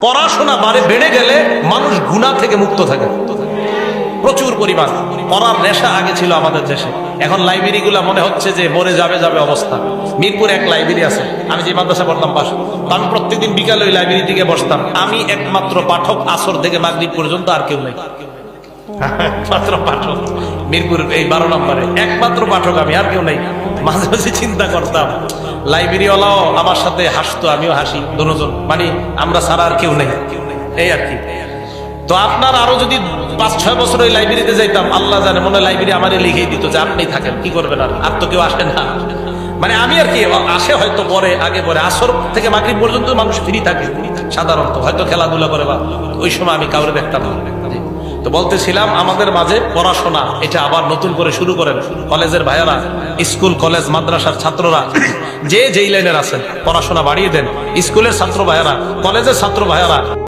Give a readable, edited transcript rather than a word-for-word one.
পড়াশোনা বেড়ে গেলে মানুষ গুনাহ থেকে মুক্ত থাকে প্রচুর পরিমাণ। পড়ার নেশা আগে ছিল আমাদের দেশে, এখন লাইব্রেরি গুলা মনে হচ্ছে যে মরে যাবে অবস্থা। মিরপুরে এক লাইব্রেরি আছে, আমি যে মাদ্রাসা পড়তাম পাশে, আমি প্রত্যেকদিন বিকালে ওই লাইব্রেরি থেকে বসতাম। আমি একমাত্র পাঠক, আসর থেকে মাগরিব পর্যন্ত, আর কেউ নাই। মাত্র পাঠক মিরপুর এই 12 নম্বরে একমাত্র পাঠক আমি, আর কেউ নাই। মাঝে মাঝে চিন্তা করতাম, লাইব্রেরিওয়ালাও আমার সাথে হাসতো, আমিও হাসি, দুজন, মানে আমরা ছাড়া আর কেউ নেই, এই আর কি। তো আপনার আরো যদি 5-6 বছর ওই লাইব্রেরিতে যাইতাম, আল্লাহ জানে মনে লাইব্রেরি আমারে লিখেই দিত যে আপনি থাকেন, কি করবেন, আর তো কেউ আসে না। মানে আমি আর কি, আসে হয়তো পরে, আগে পরে, আসর থেকে মাগরিব পর্যন্ত মানুষ ফ্রি থাকে সাধারণত, হয়তো খেলাধুলা করে, বা ওই সময় আমি কাউরে দেখতাম না। তো বলতেছিলাম, আমাদের মাঝে পড়াশোনা এটা আবার নতুন করে শুরু করেন। কলেজের ভাইয়ারা, স্কুল কলেজ মাদ্রাসার ছাত্ররা, যে যেই লাইনের আছেন, পড়াশোনা বাড়িয়ে দেন। স্কুলের ছাত্র ভাইয়ারা, কলেজের ছাত্র ভাইয়ারা,